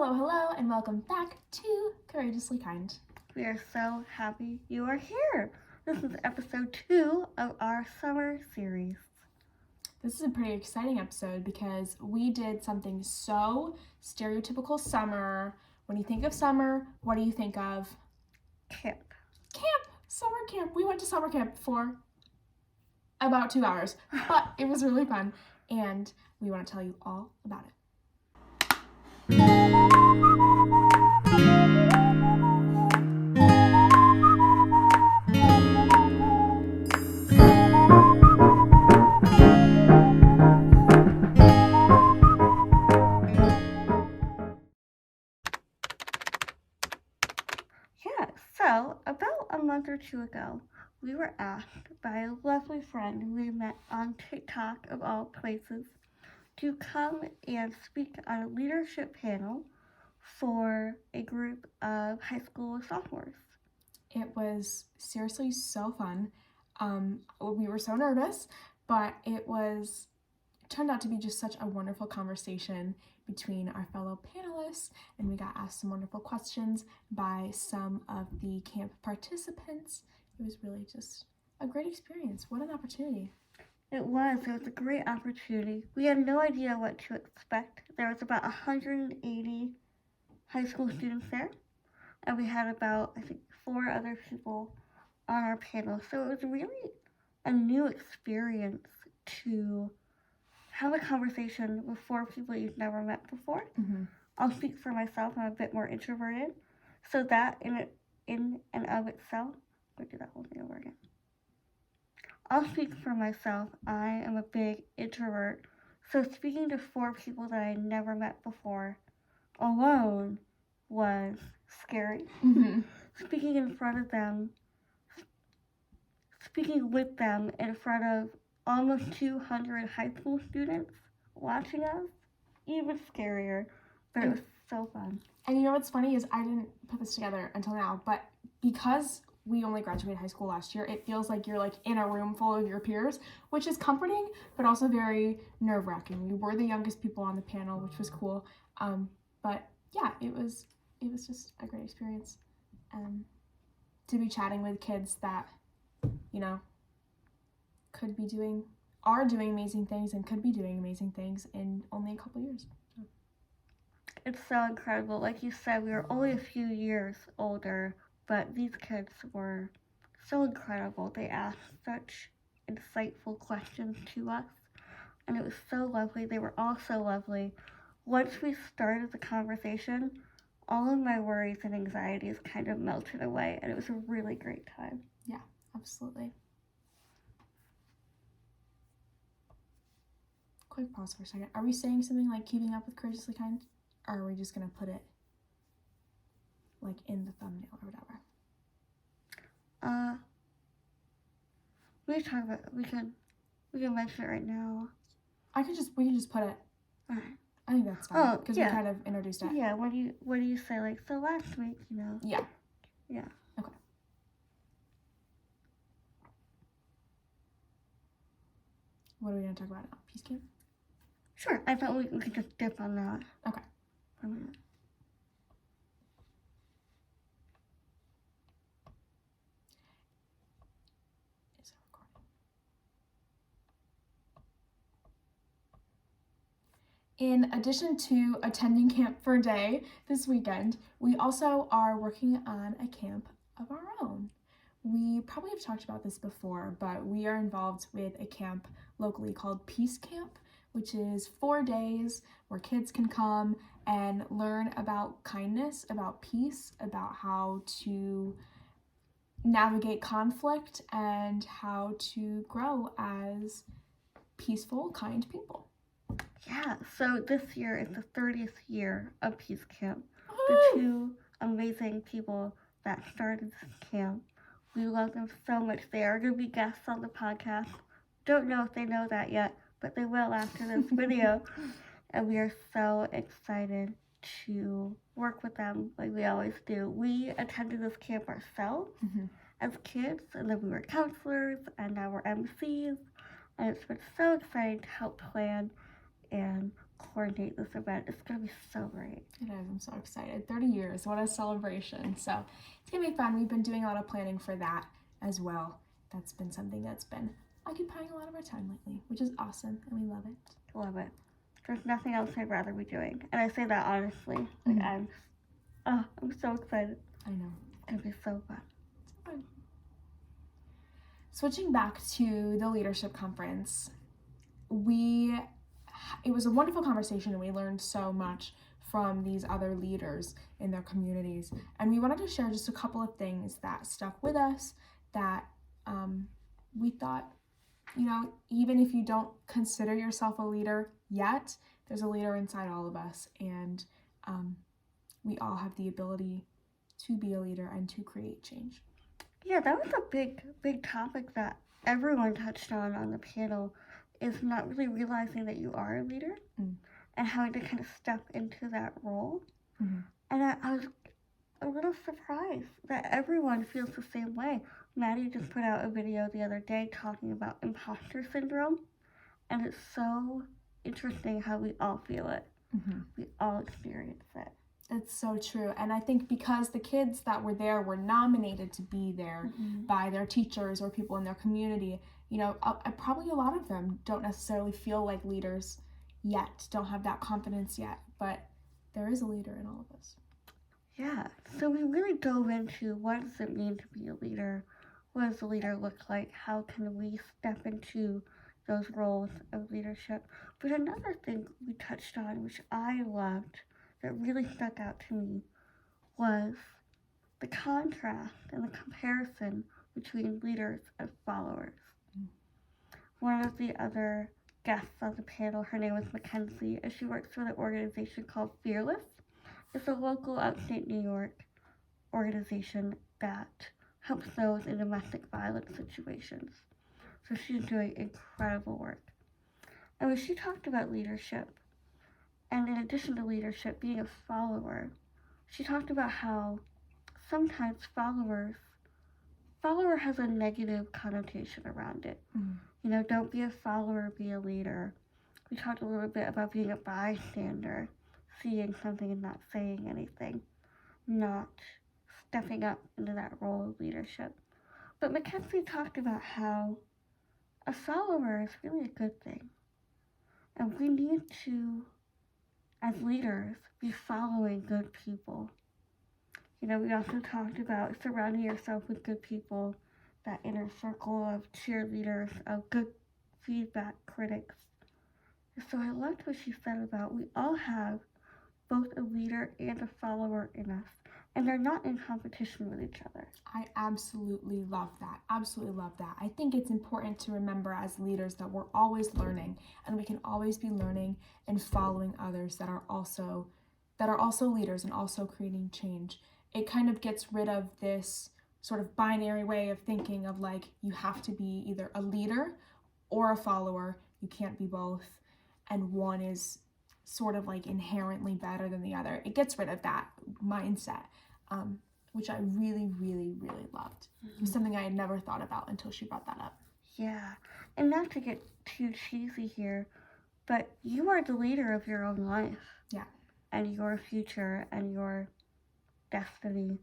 Hello, and welcome back to Courageously Kind. We are so happy you are here. This is episode 2 of our summer series. This is a pretty exciting episode because we did something so stereotypical summer. When you think of summer, what do you think of? Camp. Summer camp. We went to summer camp for about 2 hours, but it was really fun, and we want to tell you all about it. So about a month or two ago, we were asked by a lovely friend we met on TikTok of all places to come and speak on a leadership panel for a group of high school sophomores. It was seriously so fun. We were so nervous, but it turned out to be just such a wonderful conversation between our fellow panelists, and we got asked some wonderful questions by some of the camp participants. It was really just a great experience. What an opportunity. It was a great opportunity. We had no idea what to expect. There was about 180 high school students there, and we had about, 4 other people on our panel. So it was really a new experience to have a conversation with 4 people you've never met before. Mm-hmm. I'll speak for myself. I'm a bit more introverted. So that in and of itself, I'm going to do that whole thing over again. I'll speak for myself. I am a big introvert. So speaking to 4 people that I never met before alone was scary. Mm-hmm. Speaking with them in front of almost 200 high school students watching us, even scarier, but it was so fun. And you know what's funny is I didn't put this together until now, but because we only graduated high school last year, it feels like you're in a room full of your peers, which is comforting, but also very nerve-wracking. We were the youngest people on the panel, which was cool. But yeah, it was just a great experience. To be chatting with kids that, are doing amazing things and could be doing amazing things in only a couple years. So. It's so incredible. Like you said, we were only a few years older, but these kids were so incredible. They asked such insightful questions to us, and it was so lovely. They were all so lovely. Once we started the conversation, all of my worries and anxieties kind of melted away, and it was a really great time. Yeah, absolutely. Quick pause for a second. Are we saying something like keeping up with Courageously Kind? Or are we just going to put it in the thumbnail or whatever? We can mention it right now. We can just put it. Alright. I think that's fine because we kind of introduced it. Yeah, what do you say, so last week, Yeah. Yeah. Okay. What are we going to talk about now? Peace camp? Sure, I thought we could just dip on that. Okay. For a minute. Is it recording? In addition to attending camp for a day this weekend, we also are working on a camp of our own. We probably have talked about this before, but we are involved with a camp locally called Peace Camp, which is 4 days where kids can come and learn about kindness, about peace, about how to navigate conflict, and how to grow as peaceful, kind people. Yeah, so this year is the 30th year of Peace Camp. Woo! The 2 amazing people that started this camp, we love them so much. They are going to be guests on the podcast. Don't know if they know that yet, but they will after this video. And we are so excited to work with them like we always do. We attended this camp ourselves as kids, and then we were counselors, and now we're MCs. And it's been so exciting to help plan and coordinate this event. It's going to be so great. It is. I'm so excited. 30 years. What a celebration. So it's going to be fun. We've been doing a lot of planning for that as well. That's been something that's been occupying a lot of our time lately, which is awesome, and we love it. Love it. There's nothing else I'd rather be doing. And I say that honestly. Like, I'm so excited. I know. It's going to be so fun. Fun. Switching back to the leadership conference, it was a wonderful conversation, and we learned so much from these other leaders in their communities. And we wanted to share just a couple of things that stuck with us that we thought, even if you don't consider yourself a leader yet, there's a leader inside all of us, and we all have the ability to be a leader and to create change. Yeah, that was a big topic that everyone touched on the panel, is not really realizing that you are a leader and having to kind of step into that role. Mm-hmm. And I was a little surprised that everyone feels the same way. Maddie just put out a video the other day talking about imposter syndrome, and it's so interesting how we all feel it. Mm-hmm. We all experience it. It's so true. And I think because the kids that were there were nominated to be there by their teachers or people in their community, probably a lot of them don't necessarily feel like leaders yet, don't have that confidence yet, but there is a leader in all of us. Yeah, so we really dove into what does it mean to be a leader? What does a leader look like? How can we step into those roles of leadership? But another thing we touched on, which I loved, that really stuck out to me, was the contrast and the comparison between leaders and followers. One of the other guests on the panel, her name was Mackenzie, and she works for an organization called Fearless. It's a local upstate New York organization that helps those in domestic violence situations. So she's doing incredible work. And when she talked about leadership, and in addition to leadership, being a follower, she talked about how sometimes follower has a negative connotation around it. Don't be a follower, be a leader. We talked a little bit about being a bystander, seeing something and not saying anything, not stepping up into that role of leadership. But Mackenzie talked about how a follower is really a good thing. And we need to, as leaders, be following good people. We also talked about surrounding yourself with good people, that inner circle of cheerleaders, of good feedback critics. So I loved what she said about we all have both a leader and a follower in us, and they're not in competition with each other. I absolutely love that. Absolutely love that. I think it's important to remember as leaders that we're always learning, and we can always be learning and following others that are also leaders and also creating change. It kind of gets rid of this sort of binary way of thinking of like you have to be either a leader or a follower. You can't be both, and one is sort of like inherently better than the other. It gets rid of that mindset, which I really, really, really loved. It was something I had never thought about until she brought that up. Yeah, and not to get too cheesy here, but you are the leader of your own life. Yeah. And your future and your destiny.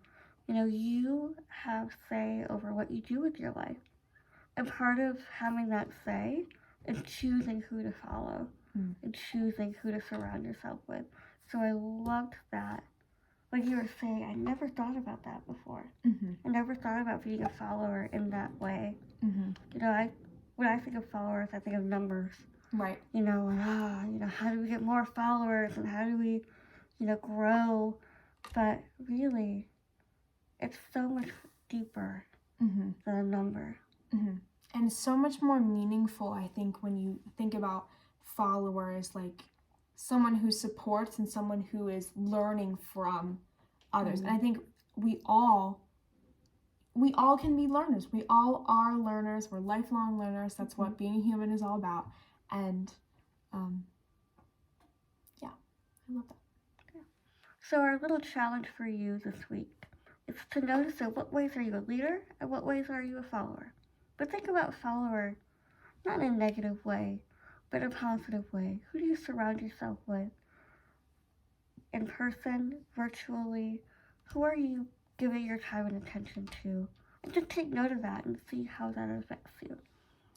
You have say over what you do with your life. And part of having that say is choosing who to follow and choosing who to surround yourself with. So I loved that. Like you were saying, I never thought about that before. I never thought about being a follower in that way. When I think of followers, I think of numbers. Right. How do we get more followers and how do we, grow? But really, it's so much deeper than a number. And so much more meaningful, I think, when you think about followers, like someone who supports and someone who is learning from others. And I think we all can be learners. We all are learners. We're lifelong learners. That's what being a human is all about. And I love that. So our little challenge for you this week is to notice in what ways are you a leader and what ways are you a follower. But think about follower not in a negative way, but in a positive way. Who do you surround yourself with? In person, virtually, who are you giving your time and attention to? And just take note of that and see how that affects you.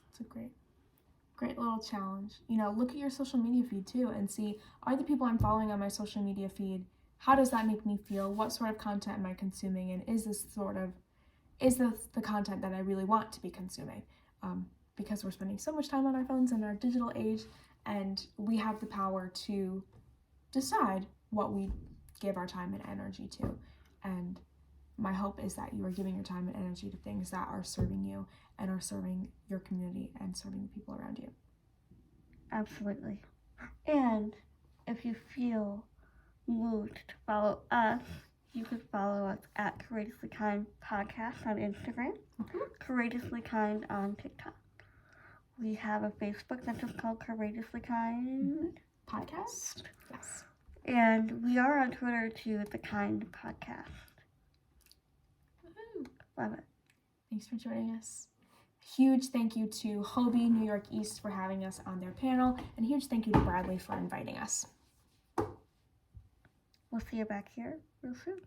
It's a great little challenge. Look at your social media feed too and see, are the people I'm following on my social media feed, how does that make me feel? What sort of content am I consuming? And is this the content that I really want to be consuming? Because we're spending so much time on our phones in our digital age, and we have the power to decide what we give our time and energy to. And my hope is that you are giving your time and energy to things that are serving you and are serving your community and serving the people around you. Absolutely. And if you feel moved to follow us, you can follow us at Courageously Kind Podcast on Instagram, Courageously Kind on TikTok. We have a Facebook that's just called Courageously Kind Podcast? Yes. And we are on Twitter too, The Kind Podcast. Woohoo! Love it. Thanks for joining us. Huge thank you to HOBY New York East for having us on their panel, and huge thank you to Bradley for inviting us. We'll see you back here real soon.